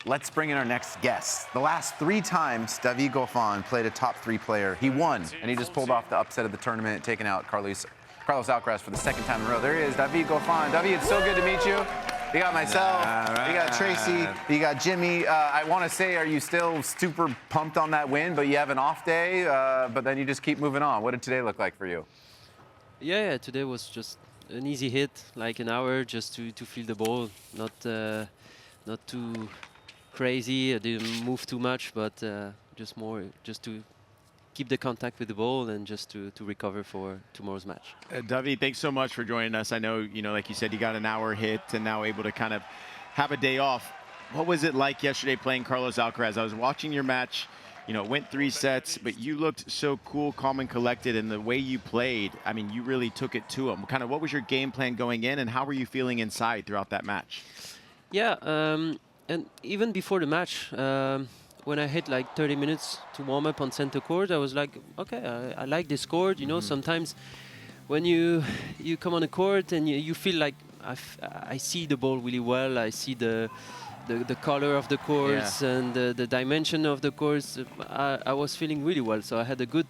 let's bring in our next guest. The last 3 times David Goffin played a top 3 player, he won, and he just pulled off the upset of the tournament, taking out Carlos Alcaraz for the 2nd time in a row. There he is, David Goffin. David, it's so good to meet you. You got myself, you got Tracy, you got Jimmy. I want to say, are you still super pumped on that win, but you have an off day, but then you just keep moving on? What did today look like for you? Yeah, today was just an easy hit, like an hour just to feel the ball, not too crazy. I didn't move too much, but just to keep the contact with the ball and just to recover for tomorrow's match. David, thanks so much for joining us. I know, like you said, you got an hour hit and now able to kind of have a day off. What was it like yesterday playing Carlos Alcaraz? I was watching your match. It went 3 sets, but you looked so cool, calm, and collected, and the way you played, I mean, you really took it to him. Kind of what was your game plan going in, and how were you feeling inside throughout that match? Yeah, and even before the match, when I hit like 30 minutes to warm up on center court, I was like, okay, I like this court. Sometimes when you come on the court and you feel like I see the ball really well, I see the color of the courts and the dimension of the courts. I was feeling really well, so I had a good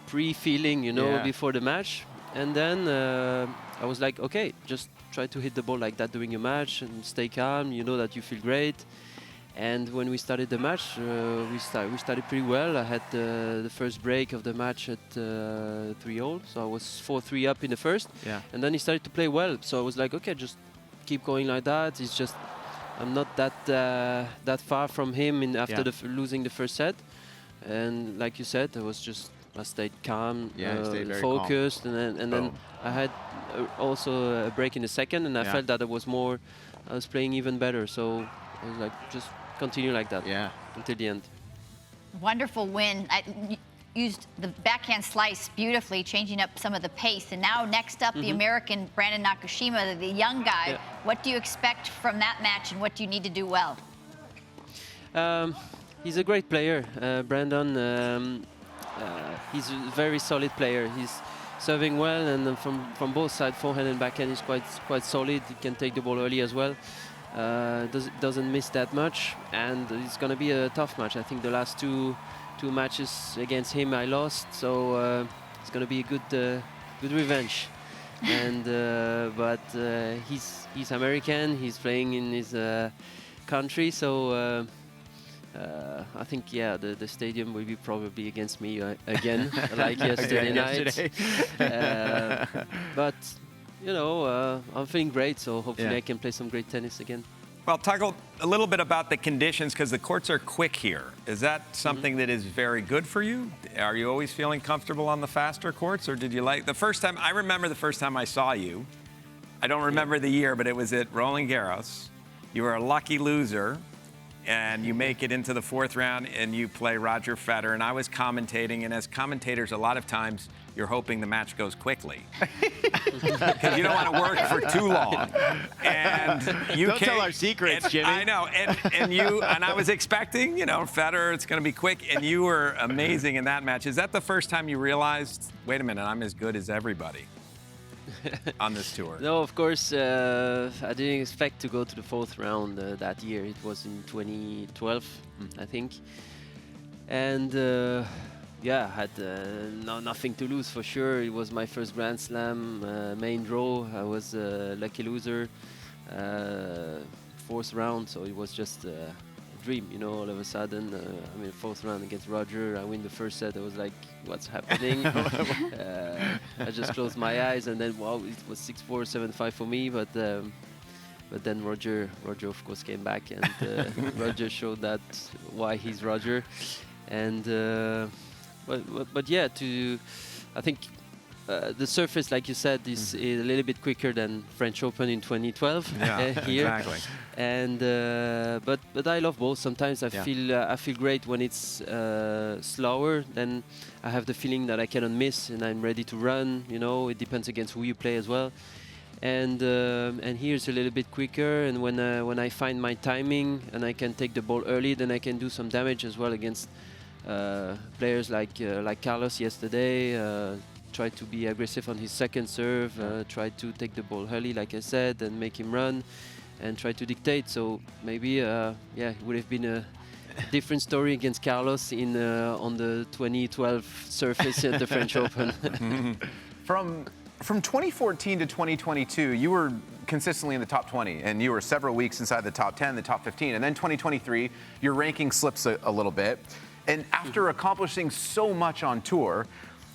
pre-feeling, before the match. And then I was like, okay, just try to hit the ball like that during your match and stay calm. You know that you feel great. And when we started the match, we started pretty well. I had the first break of the match at 3-0, so I was 4-3 up in the first. Yeah. And then he started to play well, so I was like, okay, just keep going like that. It's just I'm not that far from him after losing the first set. And like you said, I stayed calm, stayed very focused, calm. and then I had also a break in the second, and I felt that I was playing even better. So I was like, just continue like that until the end. Wonderful win. I used the backhand slice beautifully, changing up some of the pace. And now next up, the American Brandon Nakashima, the young guy. Yeah. What do you expect from that match, and what do you need to do well? He's a great player, Brandon. He's a very solid player. He's serving well, and from both sides, forehand and backhand, he's quite solid. He can take the ball early as well. Doesn't miss that much, and it's going to be a tough match. I think the last two matches against him I lost, so it's going to be a good revenge. And but he's American. He's playing in his country, so I think the stadium will be probably against me again, like yesterday night. But I'm feeling great, so hopefully I can play some great tennis again. Well, talk a little bit about the conditions, because the courts are quick here. Is that something that is very good for you? Are you always feeling comfortable on the faster courts, or did you like the first time? I remember the first time I saw you. I don't remember the year, but it was at Roland Garros. You were a lucky loser, and you make it into the 4th round, and you play Roger Federer. And I was commentating, and as commentators, a lot of times you're hoping the match goes quickly because you don't want to work for too long. And you don't tell our secrets, Jimmy. I know, and I was expecting, Federer, it's going to be quick, and you were amazing in that match. Is that the first time you realized, wait a minute, I'm as good as everybody on this tour? No, of course, I didn't expect to go to the 4th round that year. It was in 2012, I think. And I had nothing to lose for sure. It was my first Grand Slam, main draw. I was a lucky loser, 4th round, so it was just a dream, all of a sudden. 4th round against Roger, I win the first set. I was like, what's happening? I just closed my eyes, and then, wow, it was 6-4, 7-5 for me, but then Roger of course came back, and Roger showed that why he's Roger. And but yeah, I think the surface, like you said, is a little bit quicker than French Open in 2012 here. Exactly. And but I love both. Sometimes I feel great when it's slower. Then I have the feeling that I cannot miss, and I'm ready to run. It depends against who you play as well. And here it's a little bit quicker. And when I find my timing and I can take the ball early, then I can do some damage as well against players like Carlos yesterday. Try to be aggressive on his second serve. Try to take the ball early, like I said, and make him run. and try to dictate. So maybe, yeah, it would have been a different story against Carlos in on the 2012 surface at the French Open. From 2014 to 2022, you were consistently in the top 20, and you were several weeks inside the top 10, the top 15. And then 2023, your ranking slips a little bit. And after accomplishing so much on tour,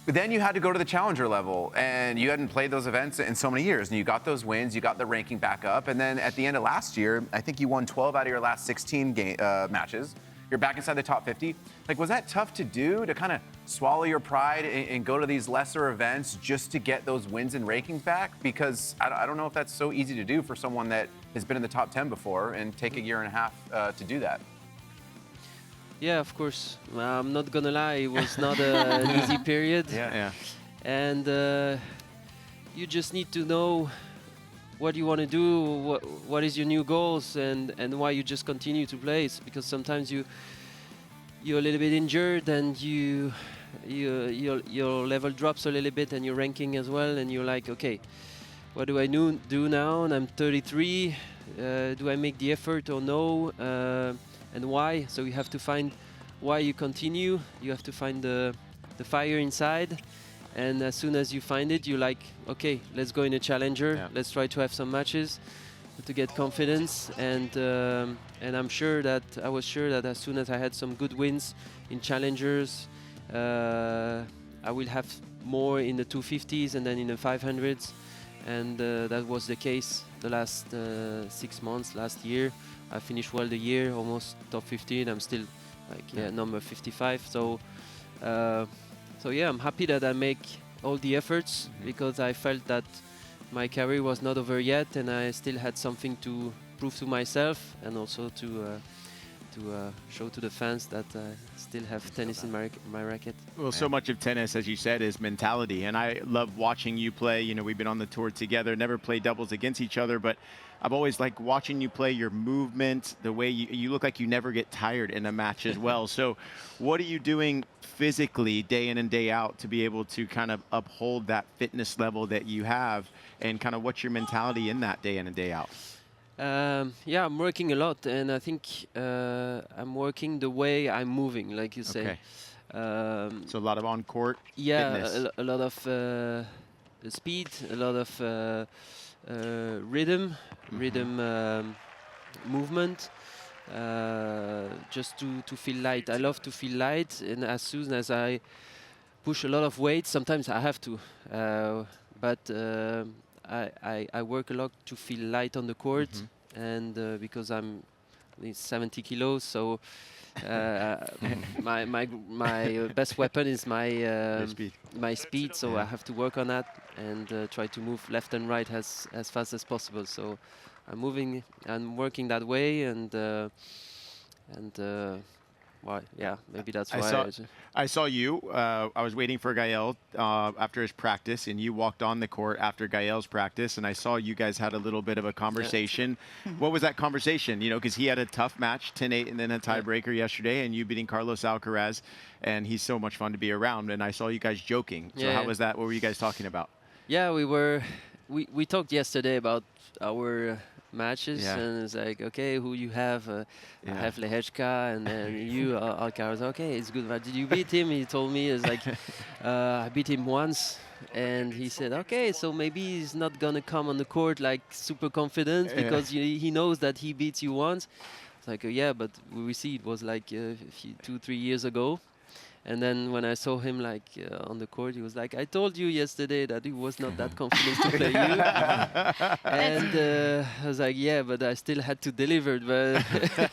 then you had to go to the challenger level, and you hadn't played those events in so many years, and you got those wins, you got the ranking back up, and then at the end of last year, I think you won 12 out of your last 16 matches. You're back inside the top 50. Like, was that tough to do, to kind of swallow your pride and go to these lesser events just to get those wins and rankings back? Because I don't know if that's so easy to do for someone that has been in the top 10 before and take a year and a half to do that. Yeah, of course. I'm not gonna lie, it was not an easy period. Yeah. And you just need to know what you want to do, what is your new goals, and why you just continue to play. It's because sometimes you're a little bit injured, and your level drops a little bit, and your ranking as well, and you're like, okay, what do I do now? And I'm 33. Do I make the effort or no? And why? So you have to find why you continue. You have to find the fire inside. And as soon as you find it, you're like, okay, let's go in a challenger. Yeah. Let's try to have some matches to get confidence. And I was sure that as soon as I had some good wins in challengers, I will have more in the 250s and then in the 500s. And that was the case the last 6 months, last year. I finished well the year, almost top 15. I'm still like number 55. So yeah, I'm happy that I make all the efforts because I felt that my career was not over yet, and I still had something to prove to myself, and also to show to the fans that I still have tennis in my racket. Well, so much of tennis, as you said, is mentality, and I love watching you play. You know, we've been on the tour together, never played doubles against each other, but I've always liked watching you play, your movement, the way you look like you never get tired in a match as well. So what are you doing physically day in and day out to be able to kind of uphold that fitness level that you have, and kind of what's your mentality in that day in and day out? Yeah, I'm working a lot, and I think I'm working the way I'm moving, like you say. Okay. So a lot of on-court fitness. Yeah, a lot of speed, a lot of rhythm movement, just to feel light. I love to feel light, and as soon as I push a lot of weight, sometimes I have to, but I work a lot to feel light on the court, and because I'm 70 kilos, so my best weapon is my speed. So I have to work on that and try to move left and right as fast as possible. So I'm working that way, and well, yeah, maybe that's why. I saw you. I was waiting for Gael after his practice, and you walked on the court after Gael's practice, and I saw you guys had a little bit of a conversation. Yeah. What was that conversation? You know, because he had a tough match, 10-8, and then a tiebreaker yesterday, and you beating Carlos Alcaraz, and he's so much fun to be around. And I saw you guys joking. So how was that? What were you guys talking about? Yeah, we talked yesterday about our matches, and it's like, okay, who you have? I have Lehechka, and then you, Alcaraz. Okay, it's good. But did you beat him? He told me, it's like, I beat him once, and he said, okay, so maybe he's not gonna come on the court like super confident because he knows that he beats you once. It's like, yeah, but we see it was like 2-3 years ago. And then when I saw him like on the court, he was like, I told you yesterday that he was not that confident to play you. And I was like, yeah, but I still had to deliver. But,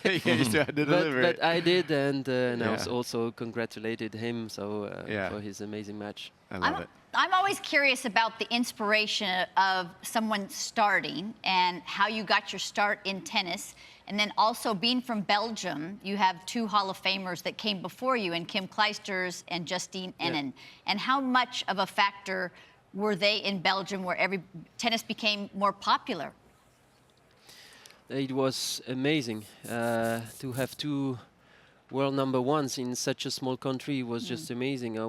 you still had to deliver. But I did, and I was also congratulated him for his amazing match. I love it. I'm always curious about the inspiration of someone starting and how you got your start in tennis. And then also being from Belgium, you have 2 Hall of Famers that came before you, and Kim Clijsters and Justine Henin. And how much of a factor were they in Belgium where tennis became more popular? It was amazing to have 2 world #1s in such a small country. It was just amazing.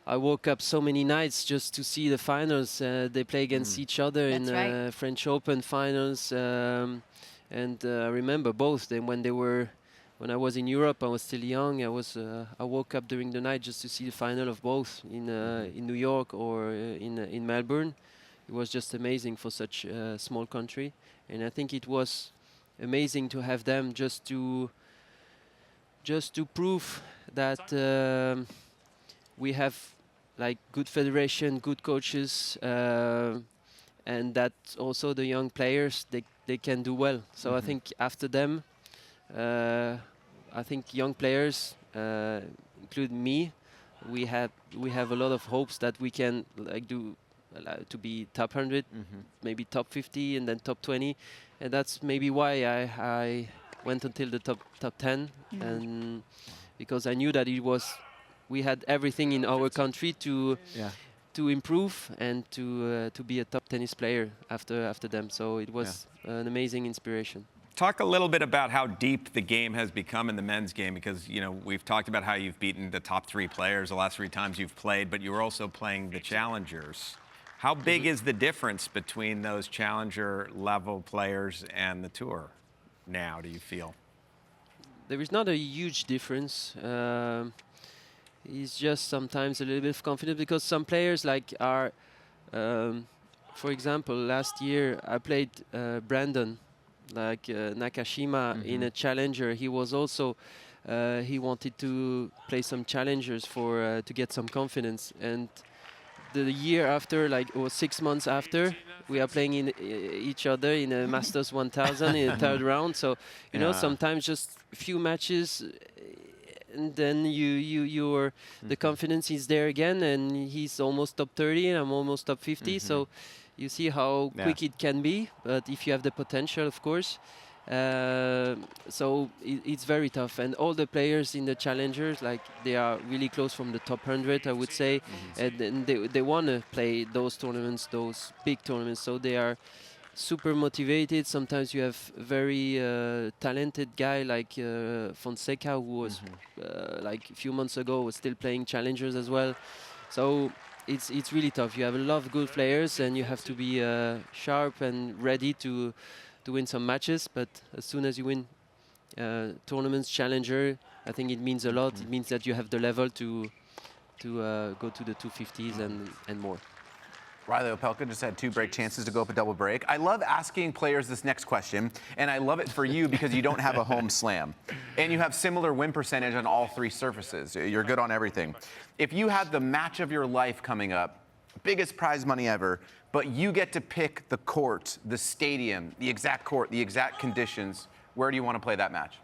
I woke up so many nights just to see the finals. They play against each other in That's right. French Open finals, and I remember both. Then when I was in Europe, I was still young. I woke up during the night just to see the final of both in New York or in Melbourne. It was just amazing for such a small country, and I think it was amazing to have them just to prove that we have like good federation, good coaches, and that also the young players they can do well. So I think after them, I think young players, including me, we have a lot of hopes that we can like do to be top 100, maybe top 50, and then top 20, and that's maybe why I went until the top 10, and because I knew that we had everything in our country to improve and to be a top tennis player after them. So it was an amazing inspiration. Talk a little bit about how deep the game has become in the men's game, because we've talked about how you've beaten the top 3 players the last 3 times you've played, but you were also playing the challengers. How big is the difference between those challenger level players and the tour now, do you feel? There is not a huge difference. It's just sometimes a little bit of confidence, because some players are, for example, last year I played Brandon, Nakashima in a challenger. He was also, he wanted to play some challengers to get some confidence. And the year after, it was 6 months after, we are playing in each other in a Masters 1000 in the 3rd round. So, you know, sometimes just a few matches, and then the confidence is there again, and he's almost top 30 and I'm almost top 50. So you see how quick it can be, but if you have the potential, of course. So it's very tough, and all the players in the challengers, they are really close from the top 100, I would say, and they want to play those tournaments, those big tournaments, so they are super motivated. Sometimes you have very talented guy like Fonseca, who was a few months ago was still playing challengers as well. So it's really tough. You have a lot of good players, and you have to be sharp and ready to win some matches. But as soon as you win tournaments, challenger, I think it means a lot. It means that you have the level to go to the 250s and more. Riley Opelka just had 2 break chances to go up a double break. I love asking players this next question, and I love it for you because you don't have a home slam. And you have similar win percentage on all 3 surfaces. You're good on everything. If you had the match of your life coming up, biggest prize money ever, but you get to pick the court, the stadium, the exact court, the exact conditions, where do you want to play that match?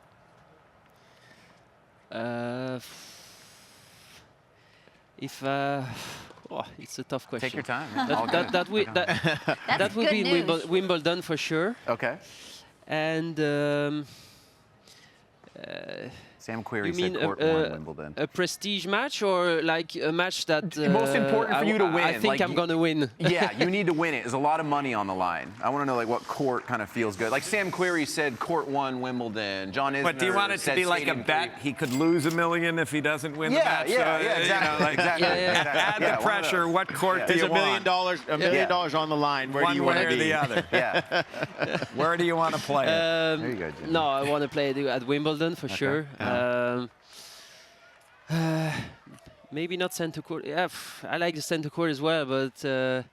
It's a tough question. Take your time. That would be in Wimbledon for sure. Okay. And Sam Querrey you said mean court 1 Wimbledon. a prestige match, or like a match that most important for you to win? I think I'm gonna win. Yeah, you need to win it. There's a lot of money on the line. I want to know what court kind of feels good. Like Sam Querrey said, court 1 Wimbledon. John Isner. But do you want it to be like a bet? He could lose $1 million if he doesn't win the match. Exactly. Add the pressure. What court do There's you want? $1 million on the line. Where do you One want way to or be? the other. Yeah. Where do you want to play it? There you go, Jimmy. No, I want to play it at Wimbledon for sure. Maybe not center court. Yeah, I like the center court as well, but A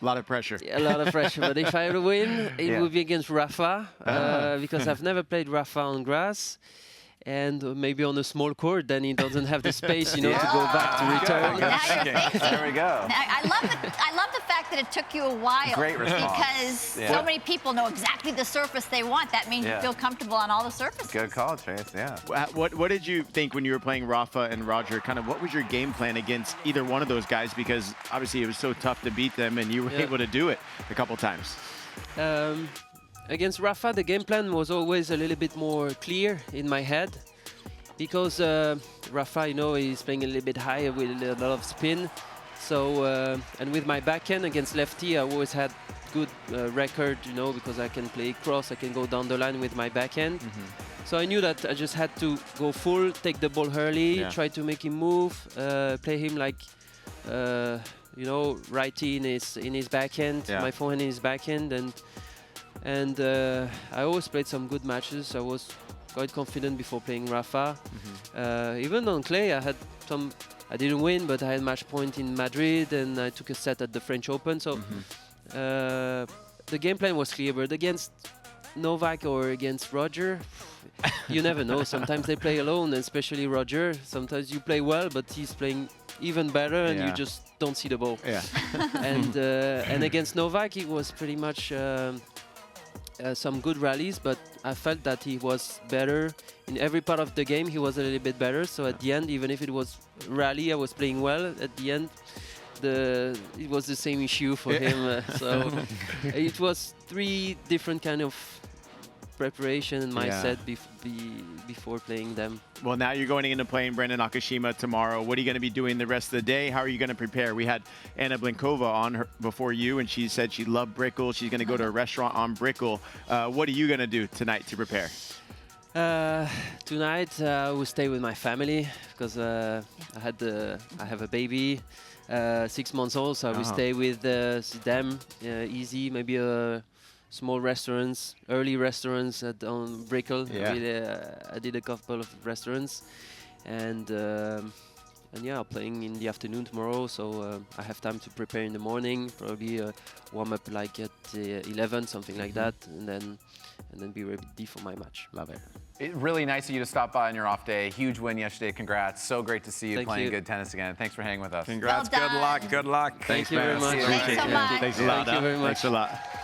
lot of pressure. a lot of pressure. But if I were to win, it would be against Rafa, because I've never played Rafa on grass. And maybe on a small court, then he doesn't have the space, to go back to return. Now you're thinking. There we go. Now, I love the fact that it took you a while. Great response. Because so many people know exactly the surface they want. That means you feel comfortable on all the surfaces. Good call, Trace. Yeah. What did you think when you were playing Rafa and Roger? Kind of what was your game plan against either one of those guys? Because obviously it was so tough to beat them, and you were able to do it a couple times. Against Rafa, the game plan was always a little bit more clear in my head, because Rafa, he's playing a little bit higher with a lot of spin. So, and with my backhand against lefty, I always had good record, because I can play cross, I can go down the line with my backhand. So I knew that I just had to go full, take the ball early, try to make him move, play him like you know, righty in his backhand, my forehand in his backhand, and I always played some good matches. I was quite confident before playing Rafa. Even on clay, I had some. I didn't win, but I had match point in Madrid, and I took a set at the French Open. So the game plan was clear. But against Novak or against Roger, you never know. Sometimes they play alone, and especially Roger. Sometimes you play well, but he's playing even better, and you just don't see the ball. And against Novak, it was pretty much some good rallies, but I felt that he was better in every part of the game. He was a little bit better. So at the end, even if it was rally, I was playing well. At the end, it was the same issue for him. So it was 3 different kind of preparation and mindset before playing them. Well, now you're going into playing Brandon Nakashima tomorrow. What are you going to be doing the rest of the day? How are you going to prepare? We had Anna Blinkova on before you, and she said she loved Brickell. She's going to go to a restaurant on Brickell. What are you going to do tonight to prepare? Tonight I will stay with my family because I have a baby, 6 months old, so I will stay with them. Easy, maybe small restaurants, early restaurants on Brickell. I did a couple of restaurants, and yeah, playing in the afternoon tomorrow. So I have time to prepare in the morning. Probably warm up like at 11, something like that, and then be ready for my match. Love it. Really nice of you to stop by on your off day. Huge win yesterday. Congrats. So great to see you playing good tennis again. Thanks for hanging with us. Congrats. Well good luck. Good luck. Thank you very much. Thanks so much. Thanks a lot. Thank you very much. Thanks a lot.